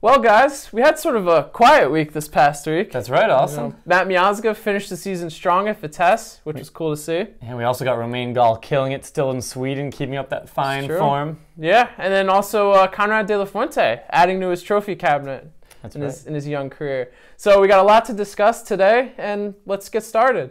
Well, guys, we had sort of a quiet week this past week. That's right, awesome. Matt Miazga finished the season strong at Vitesse, which was cool to see. And we also got Romain Gall killing it still in Sweden, keeping up that fine form. Yeah, and then also Conrad De La Fuente adding to his trophy cabinet in his young career. So we got a lot to discuss today, and let's get started.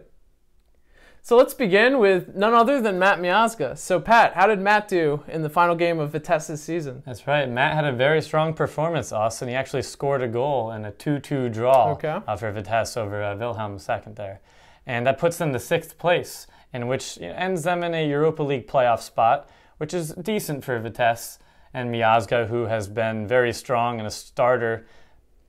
So let's begin with none other than Matt Miazga. So Pat, how did Matt do in the final game of Vitesse's season? That's right. Matt had a very strong performance, Austin. He actually scored a goal in a 2-2 draw for Vitesse over Wilhelm II there. And that puts them to 6th place, in which ends them in a Europa League playoff spot, which is decent for Vitesse and Miazga, who has been very strong and a starter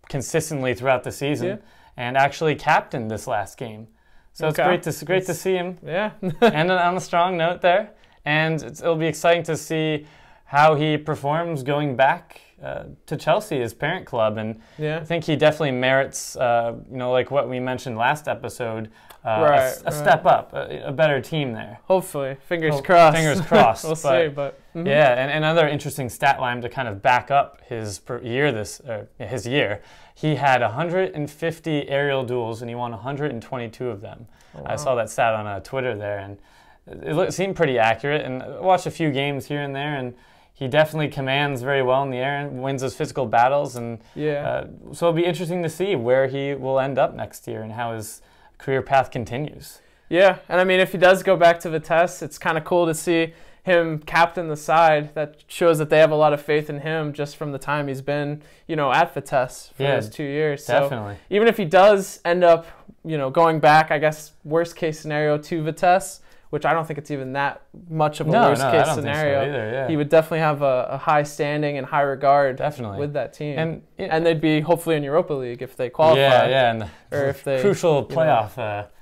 consistently throughout the season, and actually captained this last game. So it's great to see him. Yeah. And on a strong note there. And it'll be exciting to see how he performs going back to Chelsea, his parent club. And I think he definitely merits, like what we mentioned last episode, a step up, a better team there. Hopefully. Fingers crossed. Fingers crossed. We'll see. But yeah, and another interesting stat line to kind of back up his year. He had 150 aerial duels, and he won 122 of them. Oh, wow. I saw that stat on Twitter there, and it seemed pretty accurate. And I watched a few games here and there, and he definitely commands very well in the air and wins those physical battles. And so it'll be interesting to see where he will end up next year and how his career path continues. Yeah, and I mean, if he does go back to Vitesse, it's kind of cool to see him captain the side. That shows that they have a lot of faith in him just from the time he's been, at Vitesse for those 2 years. Definitely. So even if he does end up, going back, I guess, worst case scenario to Vitesse, which I don't think it's even that much of a worst case scenario. Think so either, he would definitely have a high standing and high regard with that team. And they'd be hopefully in Europa League if they qualify. And if they crucial playoff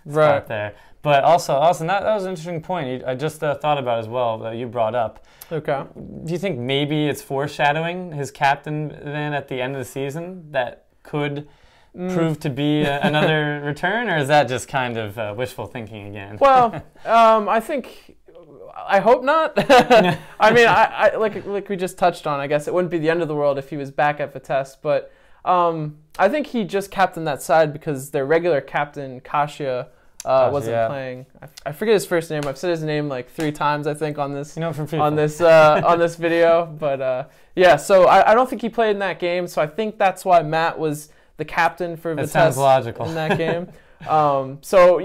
spot there. But also, Austin, that was an interesting point I just thought about as well that you brought up. Okay. Do you think maybe it's foreshadowing his captain then at the end of the season that could prove to be another return, or is that just kind of wishful thinking again? Well, I hope not. I mean, I like we just touched on, I guess it wouldn't be the end of the world if he was back at Vitesse, but I think he just captained that side because their regular captain, Kasia, wasn't playing. I forget his first name. I've said his name like 3 times, I think, on this from on this video. But so I don't think he played in that game. So I think that's why Matt was the captain for Vitesse. That sounds logical. In that game. So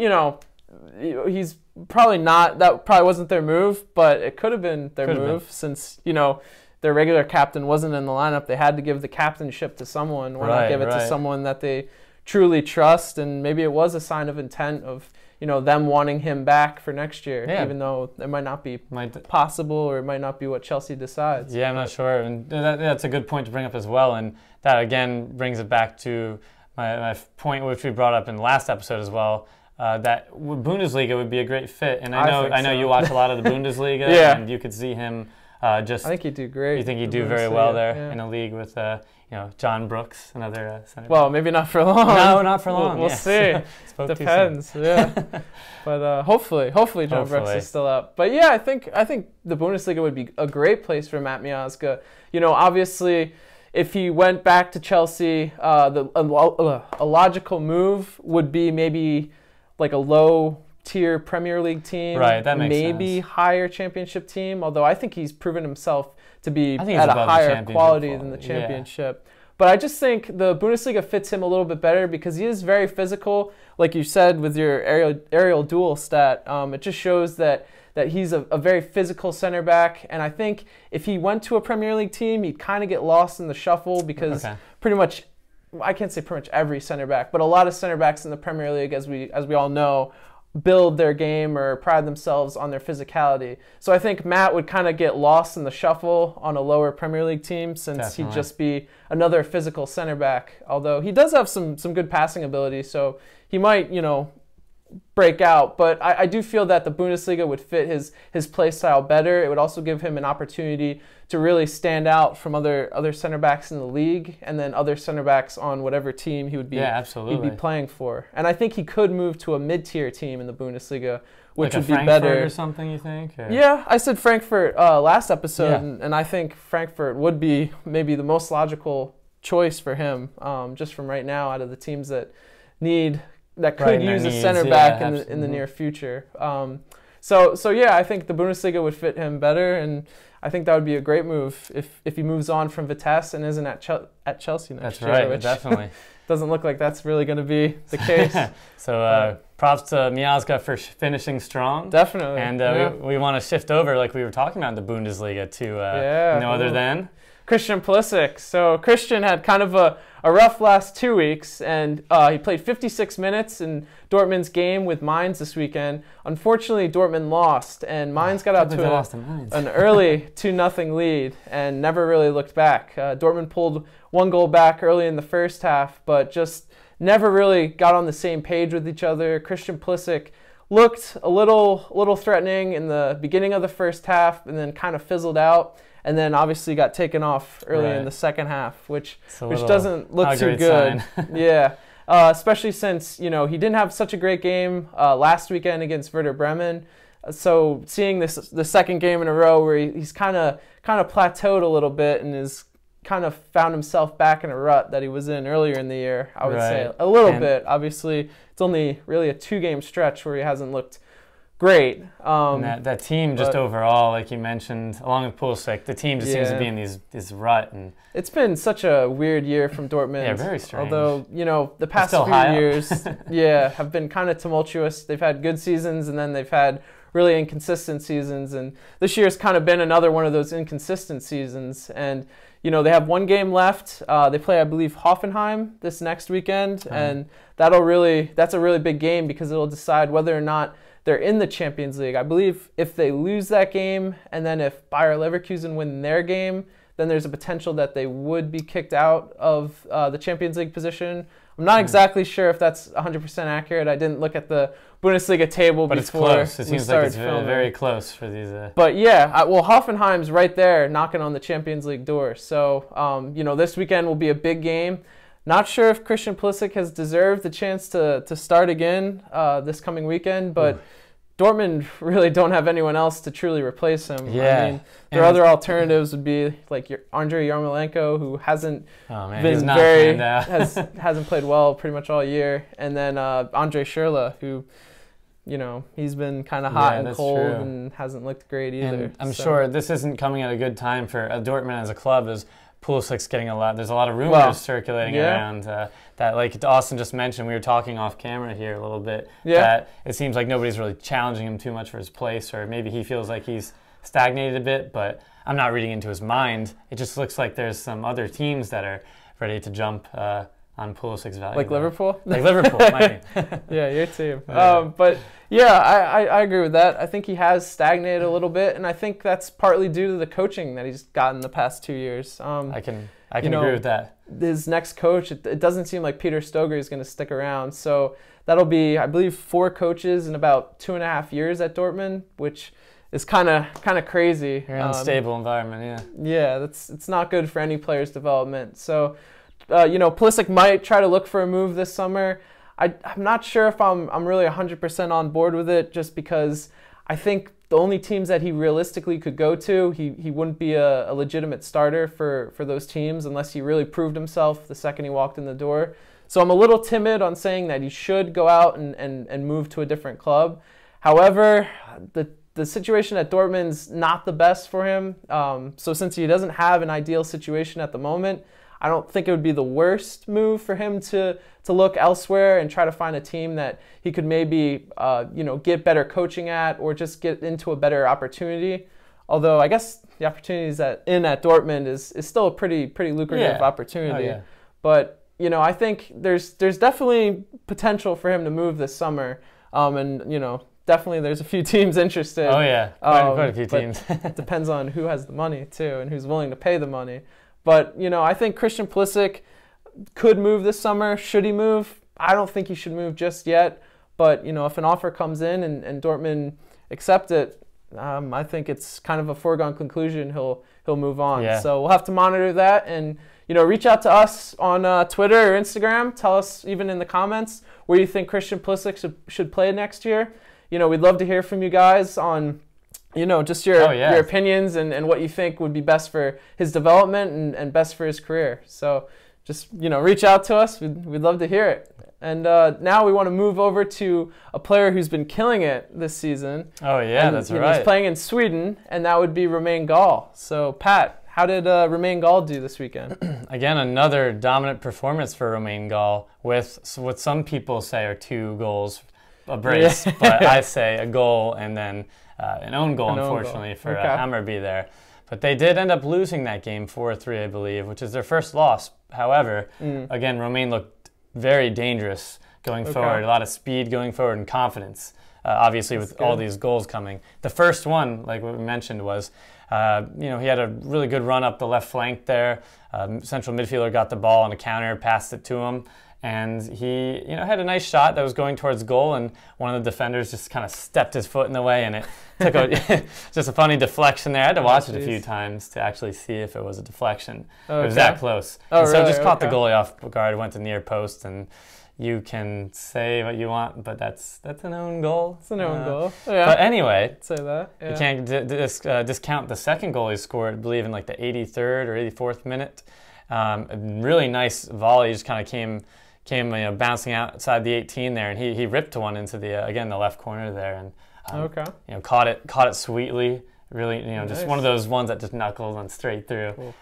he's probably not. That probably wasn't their move, but it could have been their move since their regular captain wasn't in the lineup. They had to give the captainship to someone. Why not give it to someone that they truly trust? And maybe it was a sign of intent of them wanting him back for next year, even though it might not be possible, or it might not be what Chelsea decides. Yeah, I'm not sure, and that's a good point to bring up as well. And that again brings it back to my point, which we brought up in the last episode as well. That Bundesliga would be a great fit, and I know you watch a lot of the Bundesliga, and you could see him I think he'd do great. You think he'd do very well there in a league with John Brooks, another center. Well, maybe not for long. No, not for long. We'll see. Depends. But hopefully John Brooks is still up. But yeah, I think the Bundesliga would be a great place for Matt Miazga. Obviously, if he went back to Chelsea, a logical move would be maybe like a low-tier Premier League team. Right, that makes maybe sense. Higher championship team, although I think he's proven himself to be at a higher quality than the championship. Yeah. But I just think the Bundesliga fits him a little bit better because he is very physical. Like you said with your aerial duel stat, it just shows that he's a very physical center back. And I think if he went to a Premier League team, he'd kind of get lost in the shuffle because pretty much, I can't say pretty much every center back, but a lot of center backs in the Premier League, as we all know, build their game or pride themselves on their physicality. So I think Matt would kind of get lost in the shuffle on a lower Premier League team since he'd just be another physical center back. Although he does have some good passing ability, so he might, break out. But I do feel that the Bundesliga would fit his play style better. It would also give him an opportunity to really stand out from other center backs in the league, and then other center backs on whatever team he would be he'd be playing for. And I think he could move to a mid-tier team in the Bundesliga, which would be better or something, you think? Or? Yeah, I said Frankfurt last episode, and I think Frankfurt would be maybe the most logical choice for him, just from right now out of the teams that could use a center back in the near future. So yeah, I think the Bundesliga would fit him better, and I think that would be a great move if he moves on from Vitesse and isn't at Chelsea next year. That's right, which definitely. Doesn't look like that's really going to be the case. So props to Miazga for finishing strong. Definitely. And we want to shift over, like we were talking about, in the Bundesliga to no other than Christian Pulisic. So Christian had kind of a rough last 2 weeks, and he played 56 minutes in Dortmund's game with Mainz this weekend. Unfortunately, Dortmund lost, and Mainz got out to an early 2-0 lead and never really looked back. Dortmund pulled 1 goal back early in the first half, but just never really got on the same page with each other. Christian Pulisic looked a little threatening in the beginning of the first half, and then kind of fizzled out. And then obviously got taken off early in the second half, which doesn't look too good. Yeah, especially since he didn't have such a great game last weekend against Werder Bremen. So seeing the second game in a row where he's kind of plateaued a little bit and is kind of found himself back in a rut that he was in earlier in the year, I would say a little bit. Obviously, it's only really a 2-game stretch where he hasn't looked great. And that team just overall, like you mentioned, along with Pulisic, the team just seems to be in these rut. And it's been such a weird year from Dortmund. Yeah, very strange. Although, the past few years have been kind of tumultuous. They've had good seasons, and then they've had really inconsistent seasons. And this year's kind of been another one of those inconsistent seasons. And, they have 1 game left. They play, I believe, Hoffenheim this next weekend. And that's a really big game because it'll decide whether or not they're in the Champions League. I believe if they lose that game, and then if Bayer Leverkusen win their game, then there's a potential that they would be kicked out of the Champions League position. I'm not exactly sure if that's 100% accurate. I didn't look at the Bundesliga table before. But it's close. It seems like it's very close for these. But yeah, Hoffenheim's right there knocking on the Champions League door. So, this weekend will be a big game. Not sure if Christian Pulisic has deserved the chance to start again this coming weekend, but Dortmund really don't have anyone else to truly replace him. Yeah. I mean, their other alternatives would be like Andrei Yarmolenko, who hasn't hasn't played well pretty much all year, and then Andrei Schürrle, who he's been kind of hot and cold and hasn't looked great either. And I'm sure this isn't coming at a good time for Dortmund as a club, as Pulisic's getting there's a lot of rumors circulating around that, like Austin just mentioned, we were talking off camera here a little bit, that it seems like nobody's really challenging him too much for his place, or maybe he feels like he's stagnated a bit, but I'm not reading into his mind. It just looks like there's some other teams that are ready to jump on Pulisic's value. Like Liverpool? Like Liverpool, might be. Yeah, your team. But yeah, I agree with that. I think he has stagnated a little bit, and I think that's partly due to the coaching that he's gotten the past 2 years. I can agree with that. His next coach, it doesn't seem like Peter Stoger is going to stick around. So that'll be, I believe, 4 coaches in about 2.5 years at Dortmund, which is kind of crazy. You're in an unstable environment, Yeah, it's not good for any player's development. So, Pulisic might try to look for a move this summer. I'm not sure if I'm really 100% on board with it, just because I think the only teams that he realistically could go to, he wouldn't be a legitimate starter for those teams unless he really proved himself the second he walked in the door. So I'm a little timid on saying that he should go out and move to a different club. However, the situation at Dortmund's not the best for him. So since he doesn't have an ideal situation at the moment, I don't think it would be the worst move for him to look elsewhere and try to find a team that he could maybe get better coaching at, or just get into a better opportunity. Although I guess the opportunities at Dortmund is still a pretty lucrative opportunity. Oh, yeah. But I think there's definitely potential for him to move this summer, and definitely there's a few teams interested. Oh yeah, quite a few teams. It depends on who has the money too and who's willing to pay the money. But, I think Christian Pulisic could move this summer. Should he move? I don't think he should move just yet. But, if an offer comes in and Dortmund accept it, I think it's kind of a foregone conclusion he'll move on. Yeah. So we'll have to monitor that and, reach out to us on Twitter or Instagram. Tell us even in the comments where you think Christian Pulisic should play next year. We'd love to hear from you guys on just your opinions and what you think would be best for his development and best for his career. So, just reach out to us. We'd love to hear it. And now we want to move over to a player who's been killing it this season. Oh yeah, that's right. He's playing in Sweden, and that would be Romain Gall. So Pat, how did Romain Gall do this weekend? Again, another dominant performance for Romain Gall with what some people say are 2 goals, a brace, but I say a goal and then an own goal, unfortunately, for Hammarby there. But they did end up losing that game 4-3, I believe, which is their first loss. However, again, Romain looked very dangerous going forward, a lot of speed going forward and confidence, obviously with all these goals coming. The first one, like what we mentioned, was he had a really good run up the left flank there. Central midfielder got the ball on a counter, passed it to him, and he had a nice shot that was going towards goal, and one of the defenders just kind of stepped his foot in the way, and it took just a funny deflection there. I had to watch it a few times to actually see if it was a deflection. It was that close. So it just caught the goalie off guard, went to near post, and you can say what you want, but that's an own goal. It's an own goal. But anyway, I'd say that. You can't discount the second goal he scored, I believe, in like the 83rd or 84th minute. A really nice volley, just kind of came bouncing outside the 18 there, and he ripped one into the the left corner there, and caught it sweetly. Really, just one of those ones that just knuckled and straight through. Cool.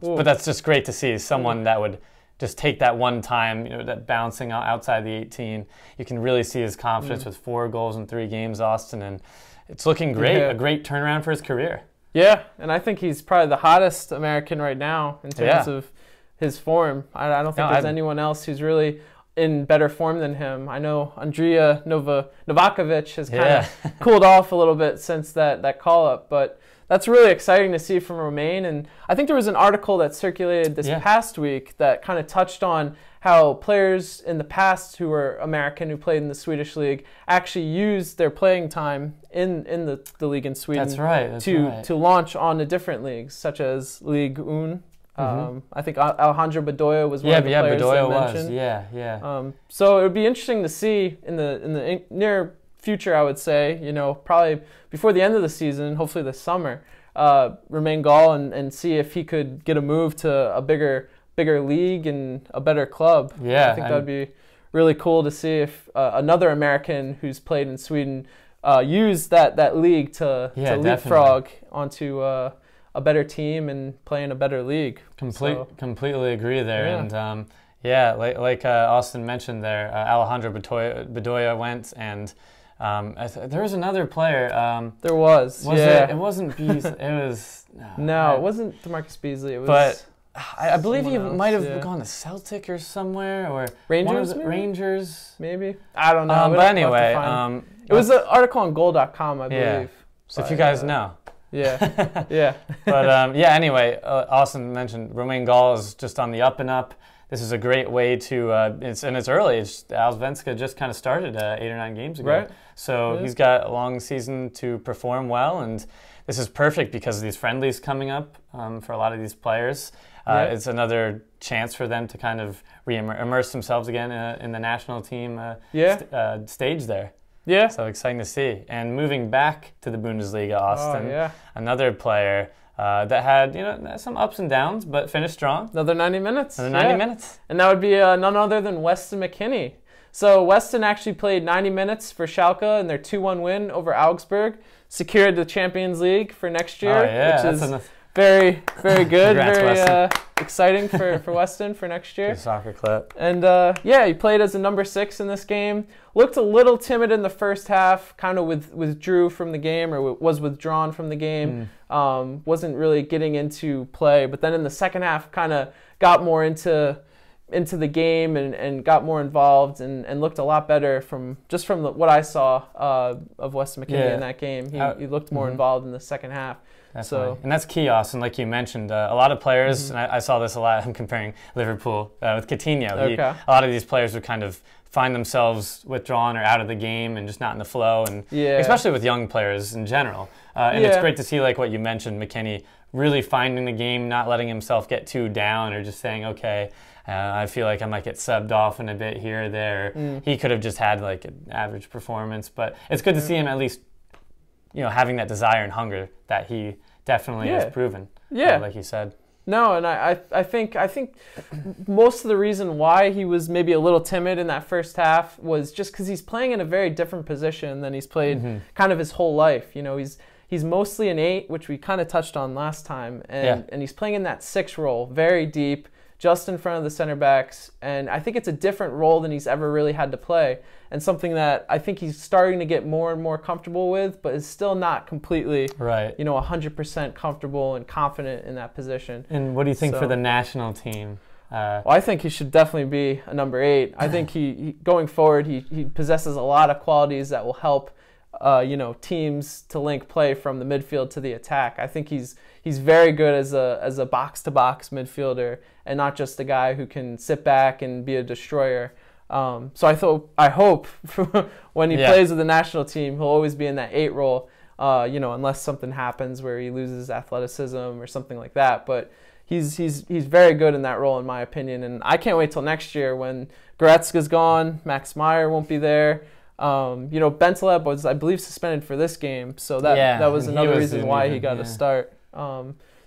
But that's just great to see someone that would just take that one time, that bouncing outside the 18. You can really see his confidence with 4 goals in 3 games, Austin, and it's looking great. A great turnaround for his career. Yeah, and I think he's probably the hottest American right now in terms of his form. I don't think there's anyone else who's really in better form than him. I know Andrea Novakovic has kind of cooled off a little bit since that call-up, but that's really exciting to see from Romain. And I think there was an article that circulated this past week that kind of touched on how players in the past who were American, who played in the Swedish league, actually used their playing time in the league in Sweden to launch on to different leagues, such as Ligue 1. I think Alejandro Bedoya was one of the players that mentioned. So it would be interesting to see in the near future, I would say, probably before the end of the season, hopefully this summer, Romain Gall and see if he could get a move to a bigger league and a better club. I think that would be really cool to see if another American who's played in Sweden use that league to leapfrog onto a better team and play in a better league. Completely agree there. And like Austin mentioned there, Alejandro Bedoya went, and there was another player. There was. It wasn't Beasley. It was it wasn't DeMarcus Beasley. It was. But I believe he might have gone to Celtic or somewhere, or Rangers. Rangers, maybe. I don't know. But anyway, it was an article on goal.com, I believe. So if you guys know. But anyway, Austin mentioned Romain Gall is just on the up and up. This is a great way to, it's early. Allsvenskan just kind of started 8 or 9 games ago. Right. So he's got a long season to perform well, and this is perfect because of these friendlies coming up for a lot of these players. It's another chance for them to kind of immerse themselves again in the national team stage there. So exciting to see. And moving back to the Bundesliga, Austin, another player that had some ups and downs, but finished strong. Another 90 minutes. Another 90 minutes. And that would be none other than Weston McKennie. So Weston actually played 90 minutes for Schalke in their 2-1 win over Augsburg, secured the Champions League for next year, which is very, very good. Very exciting for Weston for next year. Good soccer clip. And he played as a number 6 in this game. Looked a little timid in the first half, kind of withdrew from the game, or was withdrawn from the game. Wasn't really getting into play. But then in the second half, kind of got more into the game and got more involved and looked a lot better from what I saw of Weston McKennie in that game. He looked more involved in the second half. And that's key, Austin. Like you mentioned, a lot of players, and I saw this a lot. I'm comparing Liverpool with Coutinho. A lot of these players would kind of find themselves withdrawn or out of the game and just not in the flow, and especially with young players in general. And it's great to see, like what you mentioned, McKennie really finding the game, not letting himself get too down or just saying, okay, I feel like I might get subbed off in a bit here or there. He could have just had like an average performance, but it's good to see him at least having that desire and hunger that he definitely has proven, like you said. No, and I think most of the reason why he was maybe a little timid in that first half was just because he's playing in a very different position than he's played kind of his whole life. You know, he's mostly an 8, which we kind of touched on last time, and he's playing in that 6 role, very deep, just in front of the center backs, and I think it's a different role than he's ever really had to play, and something that I think he's starting to get more and more comfortable with, but is still not completely, 100% comfortable and confident in that position. And what do you think for the national team? Well, I think he should definitely be a number 8. I think he going forward, he possesses a lot of qualities that will help teams to link play from the midfield to the attack. I think he's very good as a box-to-box midfielder and not just a guy who can sit back and be a destroyer. So I hope when he plays with the national team, he'll always be in that 8 role, unless something happens where he loses athleticism or something like that. But he's very good in that role, in my opinion. And I can't wait till next year when Goretzka's gone, Max Meyer won't be there. Bentaleb was, I believe, suspended for this game, so that was another reason why he got a start.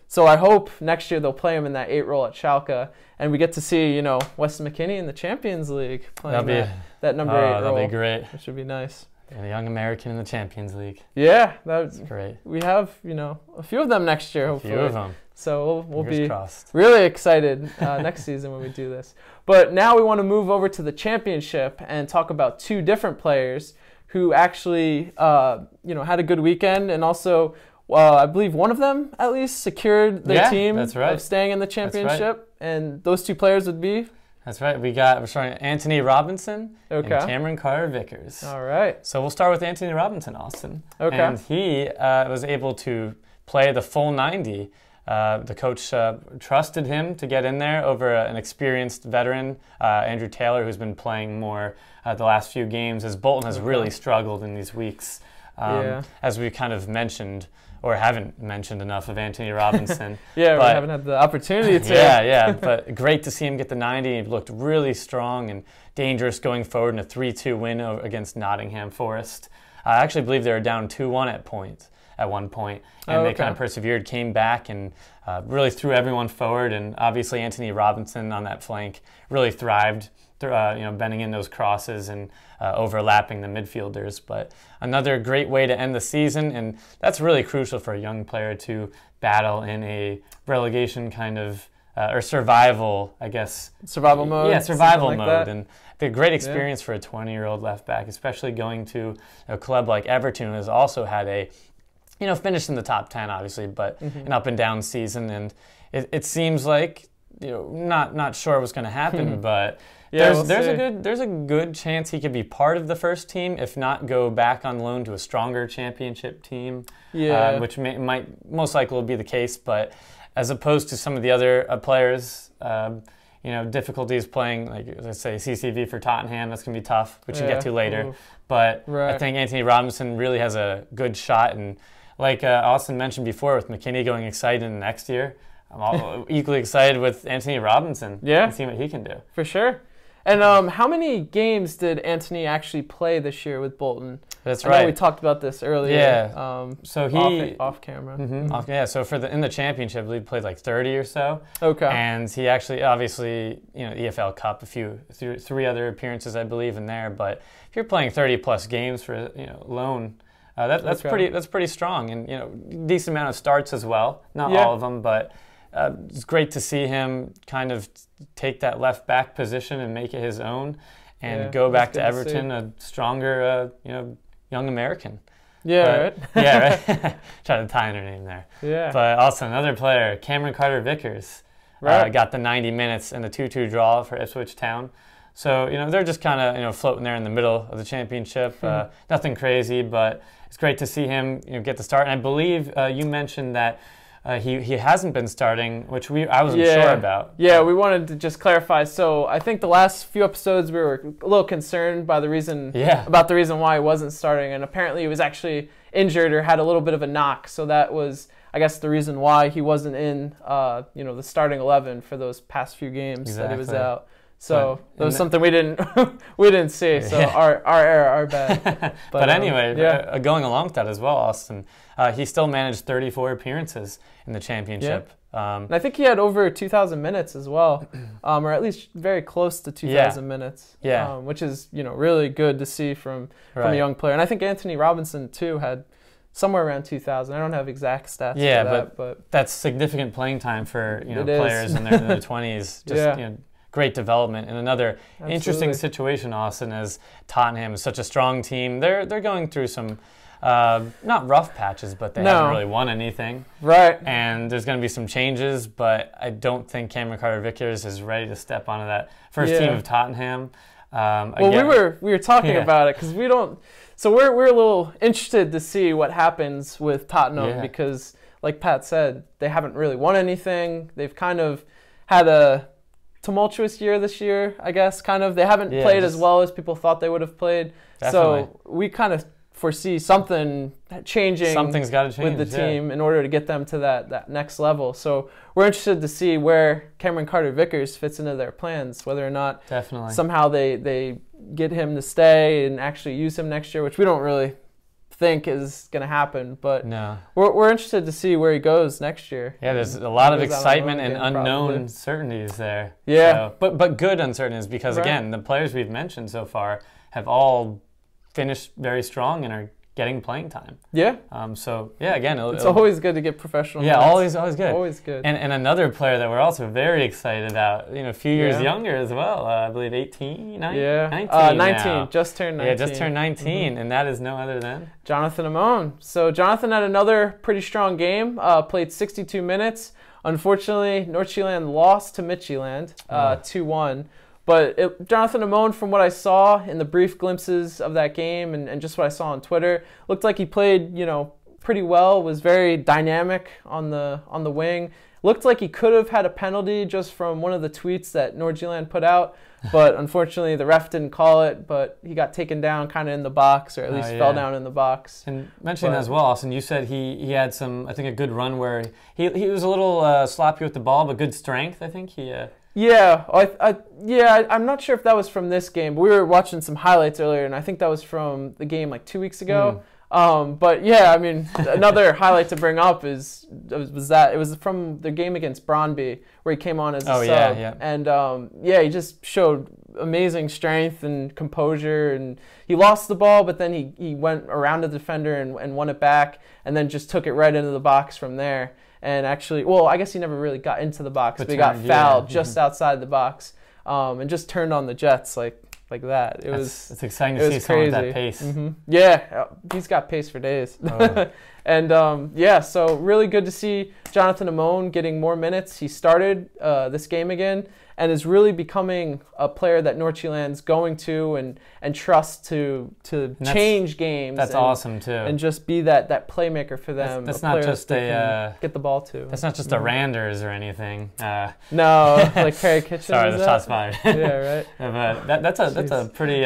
So I hope next year they'll play him in that 8 role at Schalke, and we get to see, Weston McKennie in the Champions League playing that number 8 role. That'd be great. Which would be nice. And a young American in the Champions League. Yeah, that's great. We have, a few of them next year, hopefully. A few of them. So we'll be crossed. Really excited next season when we do this. But now we want to move over to the championship and talk about 2 different players who actually, had a good weekend, and also, I believe one of them at least secured their team of staying in the championship. And those 2 players would be. That's right. We're starting Anthony Robinson and Cameron Carter-Vickers. All right. So we'll start with Anthony Robinson, Austin. Okay. And he was able to play the full 90. The coach trusted him to get in there over an experienced veteran, Andrew Taylor, who's been playing more the last few games, as Bolton has really struggled in these weeks. As we kind of mentioned, or haven't mentioned enough of Anthony Robinson. We haven't had the opportunity to. But great to see him get the 90. He looked really strong and dangerous going forward in a 3-2 win against Nottingham Forest. I actually believe they were down 2-1 at one point, and they kind of persevered, came back, and really threw everyone forward. And obviously Anthony Robinson on that flank really thrived, bending in those crosses and overlapping the midfielders. But another great way to end the season, and that's really crucial for a young player to battle in a relegation kind of or survival, I guess. Survival mode. Yeah, survival mode. And the great experience for a 20-year-old left back, especially going to a club like Everton, who has also had a finished in the top 10, obviously, but an up and down season, and it seems like not sure what's going to happen, but there's a good chance he could be part of the first team, if not go back on loan to a stronger championship team, which might most likely will be the case. But as opposed to some of the other players, difficulties playing, like let's say CCV for Tottenham, that's going to be tough, which we'll get to later. But I think Anthony Robinson really has a good shot, and like Austin mentioned before, with McKennie going excited in next year, I'm equally excited with Anthony Robinson and see what he can do. For sure. And how many games did Anthony actually play this year with Bolton? That's right. I know we talked about this earlier. Yeah. So he off camera. So in the championship, he played like 30 or so. Okay. And he actually, obviously, EFL Cup, 3 other appearances, I believe, in there. But if you're playing 30+ games for loan, that's pretty strong, and decent amount of starts as well. Not all of them, but. It's great to see him kind of take that left back position and make it his own, and go back to Everton, a stronger, young American. Right. Trying to tie in her name there. Yeah. But also another player, Cameron Carter-Vickers, got the 90 minutes in the 2-2 draw for Ipswich Town. So they're just kind of floating there in the middle of the championship. Nothing crazy, but it's great to see him get the start. And I believe you mentioned that. He hasn't been starting, which I wasn't sure about. Yeah, we wanted to just clarify. So I think the last few episodes we were a little concerned by about the reason why he wasn't starting, and apparently he was actually injured or had a little bit of a knock. So that was, I guess, the reason why he wasn't in the starting 11 for those past few games that he was out. So that was something we didn't see. So our error, our bad. But anyway, going along with that as well, Austin, he still managed 34 appearances in the championship. And I think he had over 2,000 minutes as well, or at least very close to 2,000 minutes. Yeah. Which is really good to see from a young player. And I think Anthony Robinson too had somewhere around 2,000. I don't have exact stats. Yeah, for that, but that's significant playing time for players in their 20s. Just great development. And another interesting situation, Austin, is Tottenham is such a strong team. They're going through some not rough patches, but they haven't really won anything. Right. And there's going to be some changes, but I don't think Cameron Carter-Vickers is ready to step onto that first team of Tottenham. Well, we were talking about it because we don't. So we're a little interested to see what happens with Tottenham because, like Pat said, they haven't really won anything. They've kind of had a tumultuous year this year, I guess. They haven't played as well as people thought they would have played. Definitely. So we kind of foresee something changing. Something's got to change with the team in order to get them to that next level. So we're interested to see where Cameron Carter-Vickers fits into their plans, whether or not somehow they get him to stay and actually use him next year, which we don't really think is going to happen. But we're interested to see where he goes next year. Yeah, there's a lot of excitement and unknown uncertainties there. Yeah. So, but good uncertainties because, again, the players we've mentioned so far have all finished very strong and are getting playing time. Yeah. Again, it's always good to get professional. Yeah, minutes. always good. Always good. And another player that we're also very excited about, a few years younger as well. I believe 18, 19 19 now. Just turned 19. Yeah, just turned 19, and that is no other than Jonathan Amon. So Jonathan had another pretty strong game. Played 62 minutes. Unfortunately, North Zealand lost to Midtjylland 2-1. But Jonathan Amon, from what I saw in the brief glimpses of that game and just what I saw on Twitter, looked like he played, pretty well, was very dynamic on the wing. Looked like he could have had a penalty just from one of the tweets that North Zealand put out. But unfortunately, the ref didn't call it, but he got taken down kind of in the box, or at least fell down in the box. And mentioning that as well, Austin, you said he had some, I think, a good run where he was a little sloppy with the ball, but good strength, I think. I'm not sure if that was from this game, but we were watching some highlights earlier, and I think that was from the game like 2 weeks ago. Another highlight to bring up was that it was from the game against Brøndby where he came on as a sub. And he just showed amazing strength and composure, and he lost the ball, but then he went around the defender and won it back, and then just took it right into the box from there. And actually, I guess he never really got into the box, but he got fouled just outside the box, and just turned on the Jets like that. It's exciting to see someone with that pace. Mm-hmm. Yeah, he's got pace for days. And so really good to see Jonathan Amon getting more minutes. He started this game again and is really becoming a player that North Zealand's going to and trust to change games. That's awesome too. And just be that playmaker for them. That's not just get the ball to. That's not just a Randers or anything. No, like Perry Kitchen. Sorry, the shots fired. Yeah, right. But that's a pretty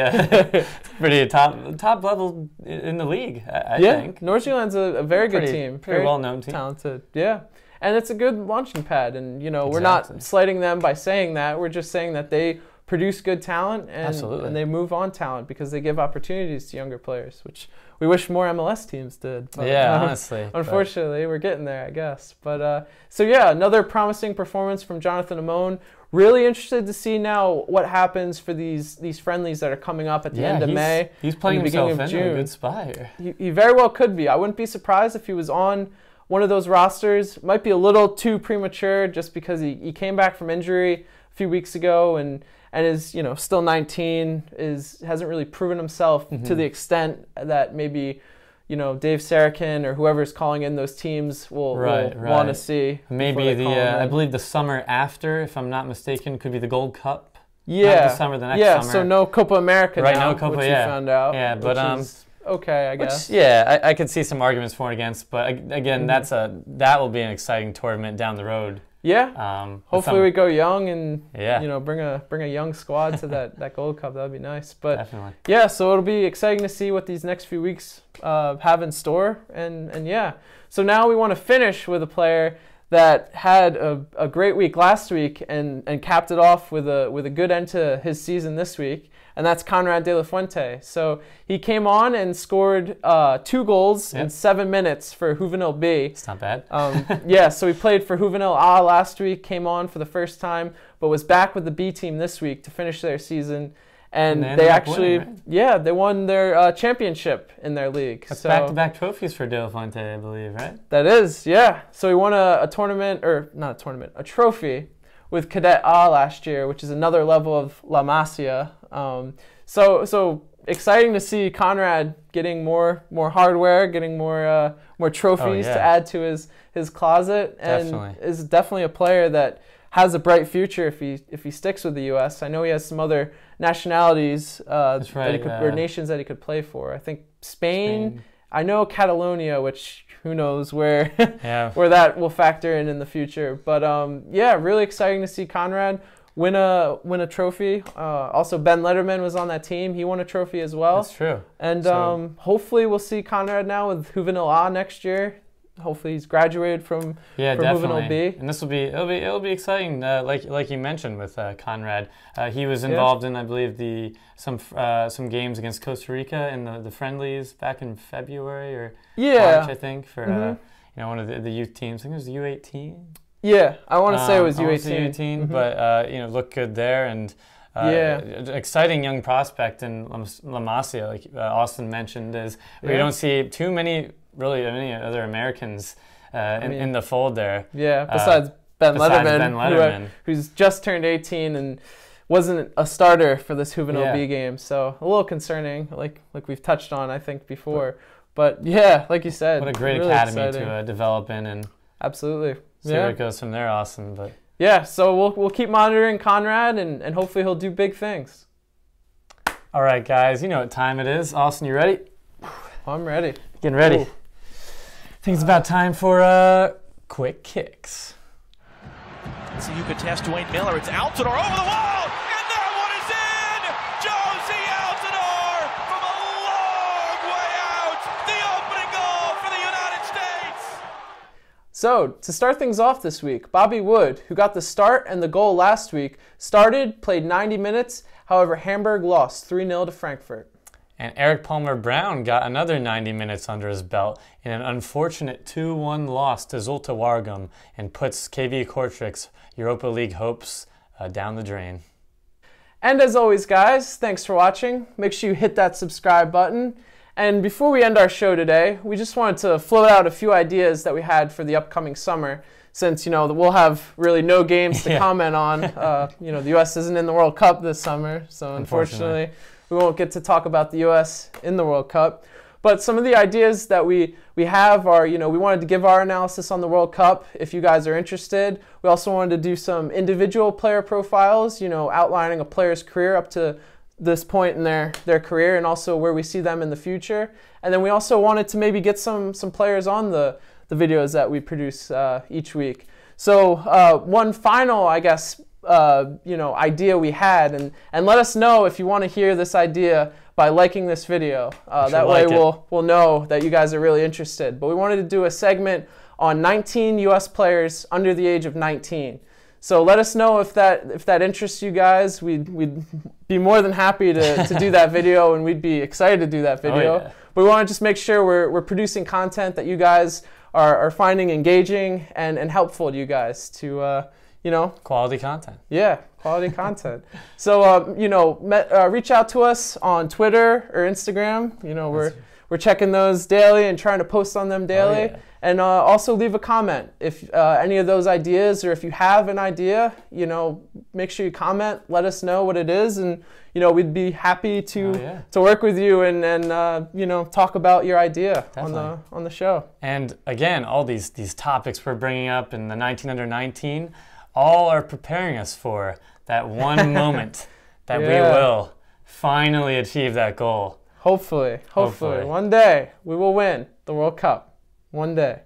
top level in the league. I think North Zealand's a very good team, pretty well known team, talented. Yeah. And it's a good launching pad, and we're not slighting them by saying that. We're just saying that they produce good talent and they move on talent because they give opportunities to younger players, which we wish more MLS teams did. But, honestly. Unfortunately, we're getting there, I guess. But another promising performance from Jonathan Amon. Really interested to see now what happens for these friendlies that are coming up at the end of May. He's playing himself into a good spot here. He very well could be. I wouldn't be surprised if he was on one of those rosters. Might be a little too premature just because he came back from injury a few weeks ago and is still 19, hasn't really proven himself to the extent that maybe Dave Sarakin or whoever's calling in those teams will want to see. Maybe I believe the summer after, if I'm not mistaken, could be the Gold Cup. Yeah, not the summer, the next summer. So no Copa America now, no Copa, which you found out. Yeah, but okay, I guess. I could see some arguments for and against, but again, that will be an exciting tournament down the road. Yeah. Hopefully we go young and bring a young squad to that Gold Cup. That would be nice. But definitely. Yeah, so it'll be exciting to see what these next few weeks have in store. And so now we want to finish with a player that had a great week last week and capped it off with a good end to his season this week, and that's Conrad De La Fuente. So he came on and scored 2 goals in 7 minutes for Juvenil B. It's not bad. Yeah, so he played for Juvenil A last week, came on for the first time, but was back with the B team this week to finish their season. And they actually, winning, right? They won their championship in their league. That's back-to-back trophies for De La Fuente, I believe, right? That is, yeah. So he won a tournament, or not a tournament, a trophy with Cadet A last year, which is another level of La Masia. So exciting to see Conrad getting more hardware, getting more trophies to add to his closet, and is definitely a player that has a bright future if he sticks with the U.S. I know he has some other nationalities that he could, or nations that he could play for. I think Spain. I know Catalonia, which who knows where where that will factor in the future. But yeah, really exciting to see Conrad win a trophy. Also, Ben Letterman was on that team. He won a trophy as well. That's true. And hopefully we'll see Conrad now with Juvenil A next year. Hopefully he's graduated from Juvenil B. And this it'll be exciting. Like you mentioned with Conrad, he was involved in, I believe, some games against Costa Rica in the friendlies back in February or March, I think, for one of the youth teams. I think it was the U18. Yeah, I want to say it was U18. But looked good there, and exciting young prospect in La Masia, like Austin mentioned, is we don't see too many. Really, any other Americans in the fold there. Yeah, besides Ben Letterman, who's just turned 18 and wasn't a starter for this Juvenil B game. So a little concerning, like we've touched on, I think, before. But yeah, like you said. What a great really academy to develop in. And absolutely. See where it goes from there, Austin. But yeah, so we'll keep monitoring Conrad, and hopefully he'll do big things. All right, guys, you know what time it is. Austin, you ready? I'm ready. Getting ready. Ooh. I think it's about time for quick kicks. So you could test Dwayne Miller. It's Altidore over the wall, and that one is in! Josie Altidore from a long way out. The opening goal for the United States. So to start things off this week, Bobby Wood, who got the start and the goal last week, played 90 minutes. However, Hamburg lost 3-0 to Frankfurt. And Eric Palmer-Brown got another 90 minutes under his belt in an unfortunate 2-1 loss to Zulte Waregem, and puts KV Kortrich's Europa League hopes down the drain. And as always, guys, thanks for watching. Make sure you hit that subscribe button. And before we end our show today, we just wanted to float out a few ideas that we had for the upcoming summer, since we'll have really no games to comment on. The U.S. isn't in the World Cup this summer, so unfortunately we won't get to talk about the U.S. in the World Cup. But some of the ideas that we have are, we wanted to give our analysis on the World Cup if you guys are interested. We also wanted to do some individual player profiles, outlining a player's career up to this point in their career, and also where we see them in the future. And then we also wanted to maybe get some players on the videos that we produce each week. So one final, I guess, idea we had, and let us know if you want to hear this idea by liking this video. That way we'll know that you guys are really interested. But we wanted to do a segment on 19 U.S. players under the age of 19. So let us know if that interests you guys. We'd be more than happy to do that video, and we'd be excited to do that video. Oh, yeah. But we want to just make sure we're producing content that you guys are finding engaging and helpful to you guys to quality content. Yeah, quality content. So reach out to us on Twitter or Instagram. We're checking those daily and trying to post on them daily. Oh, yeah. And also leave a comment if any of those ideas, or if you have an idea, make sure you comment. Let us know what it is, and we'd be happy to work with you and talk about your idea on the show. And again, all these topics we're bringing up in the 19 under 19, all are preparing us for that one moment that we will finally achieve that goal. Hopefully, one day we will win the World Cup. One day.